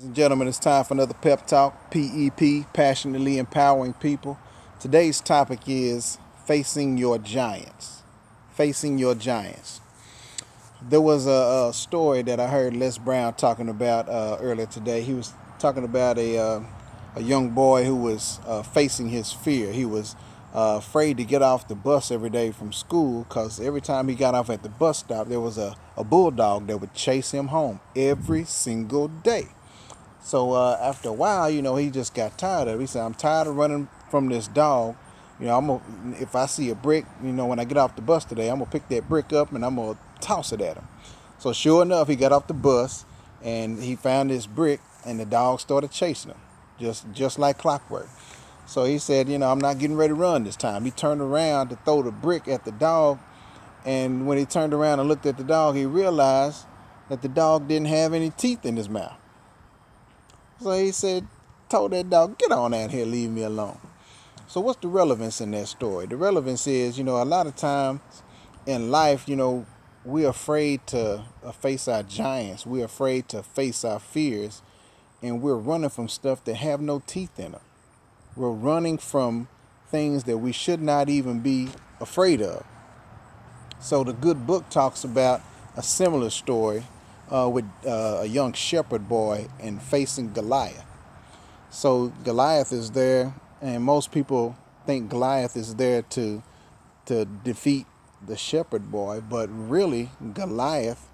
Ladies and gentlemen, it's time for another pep talk. PEP, passionately empowering people. Today's topic is facing your giants. Facing your giants. There was a story that I heard Les Brown talking about earlier today. He was talking about a young boy who was facing his fear. He was afraid to get off the bus every day from school because every time he got off at the bus stop, there was a bulldog that would chase him home every single day. So after a while, he just got tired of it. He said, "I'm tired of running from this dog. If I see a brick, when I get off the bus today, I'm gonna pick that brick up and I'm gonna toss it at him." So sure enough, he got off the bus and he found this brick, and the dog started chasing him, just like clockwork. So he said, "I'm not getting ready to run this time." He turned around to throw the brick at the dog, and when he turned around and looked at the dog, he realized that the dog didn't have any teeth in his mouth. So he told that dog, "Get on out here, leave me alone." So what's the relevance in that story? The relevance is, a lot of times in life, we're afraid to face our giants. We're afraid to face our fears, and we're running from stuff that have no teeth in them. We're running from things that we should not even be afraid of. So the good book talks about a similar story with a young shepherd boy and facing Goliath. So Goliath is there, and most people think Goliath is there to defeat the shepherd boy, but really Goliath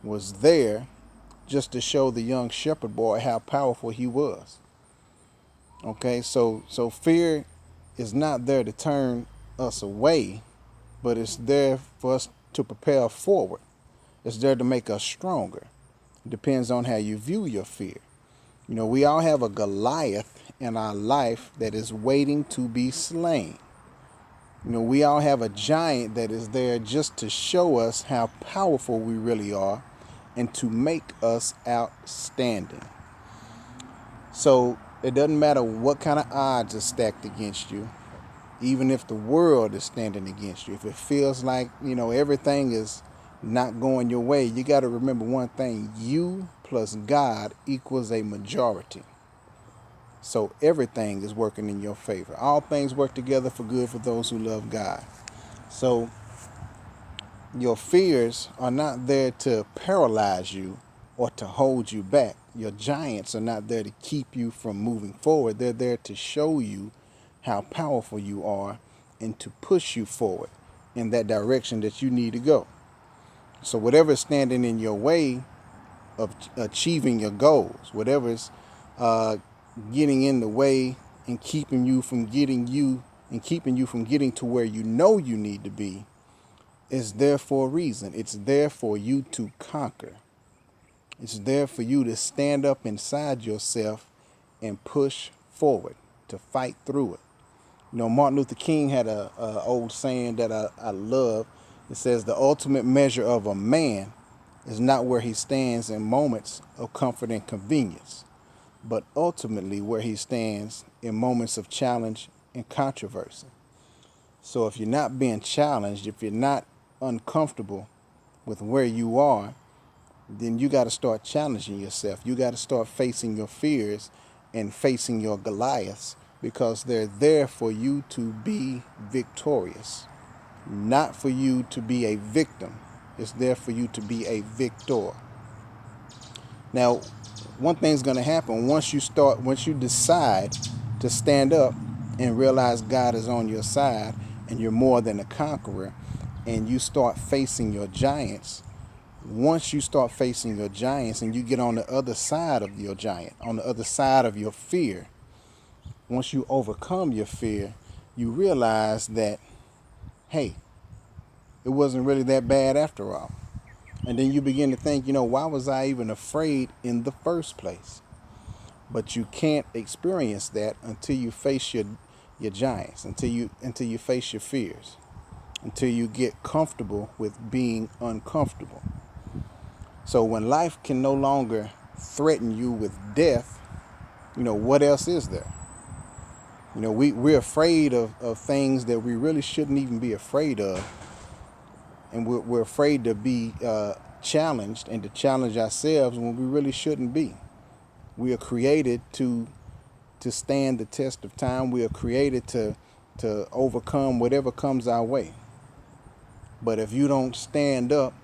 was there just to show the young shepherd boy how powerful he was. Okay, so fear is not there to turn us away, but it's there for us to propel forward. It's there to make us stronger. It depends on how you view your fear. We all have a Goliath in our life that is waiting to be slain. We all have a giant that is there just to show us how powerful we really are and to make us outstanding. So it doesn't matter what kind of odds are stacked against you, even if the world is standing against you. If it feels like, everything is not going your way, you got to remember one thing: you plus God equals a majority. So everything is working in your favor. All things work together for good for those who love God. So your fears are not there to paralyze you or to hold you back. Your giants are not there to keep you from moving forward. They're there to show you how powerful you are and to push you forward in that direction that you need to go. So whatever is standing in your way of achieving your goals, whatever is getting in the way and keeping you from getting to where you know you need to be, is there for a reason. It's there for you to conquer. It's there for you to stand up inside yourself and push forward, to fight through it. Martin Luther King had a old saying that I love. It says, "The ultimate measure of a man is not where he stands in moments of comfort and convenience, but ultimately where he stands in moments of challenge and controversy." So if you're not being challenged, if you're not uncomfortable with where you are, then you got to start challenging yourself. You got to start facing your fears and facing your Goliaths, because they're there for you to be victorious, not for you to be a victim. It's there for you to be a victor. Now, one thing's going to happen once you decide to stand up and realize God is on your side and you're more than a conqueror, and you start facing your giants. Once you start facing your giants and you get on the other side of your giant, on the other side of your fear, once you overcome your fear, you realize that, hey, it wasn't really that bad after all. And then you begin to think, why was I even afraid in the first place? But you can't experience that until you face your giants, until you face your fears, until you get comfortable with being uncomfortable. So when life can no longer threaten you with death, what else is there? We're afraid of things that we really shouldn't even be afraid of. And we're afraid to be challenged and to challenge ourselves when we really shouldn't be. We are created to stand the test of time. We are created to overcome whatever comes our way. But if you don't stand up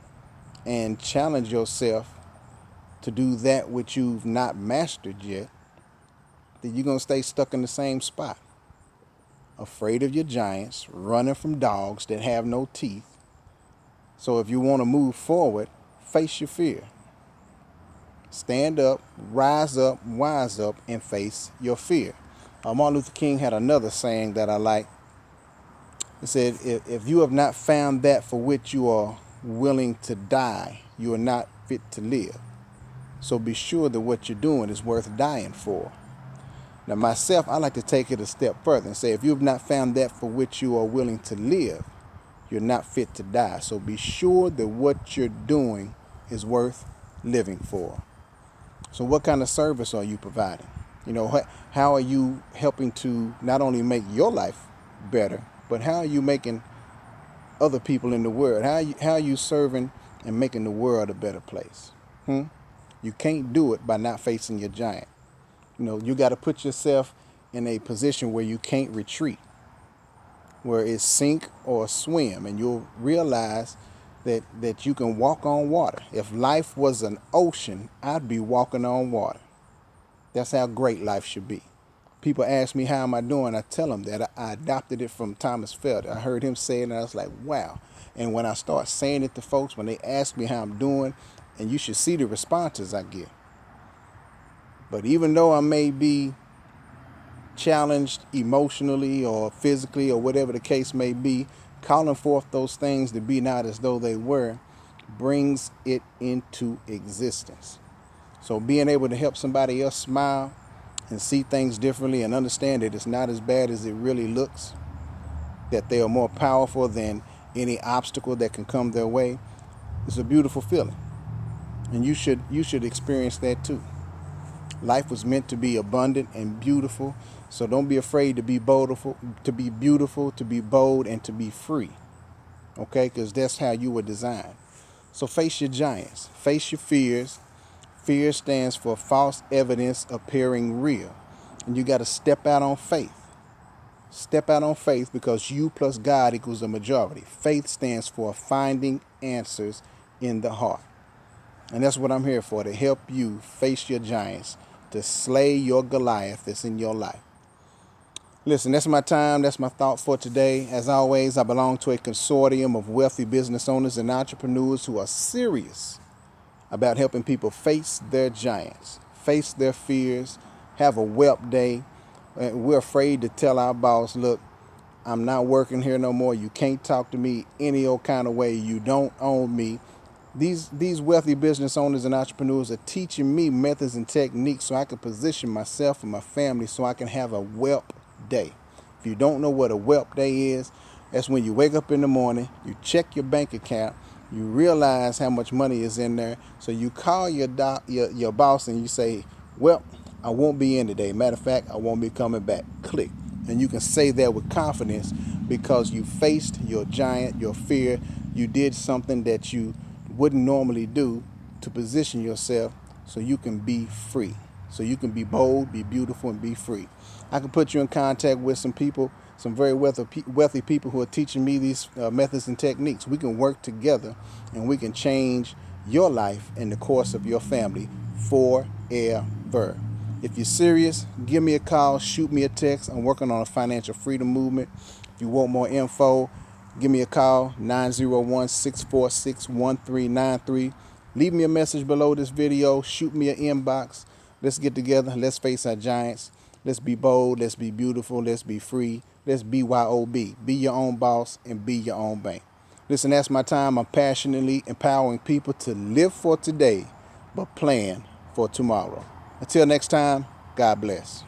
and challenge yourself to do that which you've not mastered yet, then you're going to stay stuck in the same spot. Afraid of your giants, running from dogs that have no teeth. So if you want to move forward, face your fear. Stand up, rise up, wise up, and face your fear. Martin Luther King had another saying that I like. It said, if you have not found that for which you are willing to die, you are not fit to live. So be sure that what you're doing is worth dying for. Now myself, I like to take it a step further and say, if you have not found that for which you are willing to live, you're not fit to die. So be sure that what you're doing is worth living for. So what kind of service are you providing? You know, how are you helping to not only make your life better, but how are you making other people in the world? How are you serving and making the world a better place? You can't do it by not facing your giant. You know, you got to put yourself in a position where you can't retreat, where it's sink or swim, and you'll realize that you can walk on water. If life was an ocean, I'd be walking on water. That's how great life should be. People ask me, how am I doing? I tell them that I adopted it from Thomas Felder. I heard him say it, and I was like, wow. And when I start saying it to folks, when they ask me how I'm doing, and you should see the responses I get. But even though I may be challenged emotionally or physically or whatever the case may be, calling forth those things to be not as though they were brings it into existence. So being able to help somebody else smile and see things differently and understand that it's not as bad as it really looks, that they are more powerful than any obstacle that can come their way, it's a beautiful feeling. And you should experience that too. Life was meant to be abundant and beautiful, so don't be afraid to be beautiful, to be bold, and to be free. Okay, because that's how you were designed. So face your giants, face your fears. Fear stands for false evidence appearing real. And you got to step out on faith. Step out on faith, because you plus God equals a majority. Faith stands for finding answers in the heart. And that's what I'm here for, to help you face your giants, to slay your Goliath that's in your life. Listen, that's my time. That's my thought for today. As always, I belong to a consortium of wealthy business owners and entrepreneurs who are serious about helping people face their giants, face their fears, have a whelp day. We're afraid to tell our boss, look, I'm not working here no more. You can't talk to me any old kind of way. You don't own me. These wealthy business owners and entrepreneurs are teaching me methods and techniques so I can position myself and my family so I can have a whelp day. If you don't know what a whelp day is, that's when you wake up in the morning, you check your bank account, you realize how much money is in there. So you call your boss and you say, well, I won't be in today. Matter of fact, I won't be coming back. Click. And you can say that with confidence because you faced your giant, your fear. You did something that you wouldn't normally do to position yourself so you can be free. So you can be bold, be beautiful, and be free. I can put you in contact with some people, some very wealthy people who are teaching me these methods and techniques. We can work together and we can change your life and the course of your family forever. If you're serious, give me a call, shoot me a text. I'm working on a financial freedom movement. If you want more info, give me a call, 901-646-1393. Leave me a message below this video. Shoot me an inbox. Let's get together. Let's face our giants. Let's be bold. Let's be beautiful. Let's be free. Let's BYOB. Be your own boss and be your own bank. Listen, that's my time. I'm passionately empowering people to live for today, but plan for tomorrow. Until next time, God bless.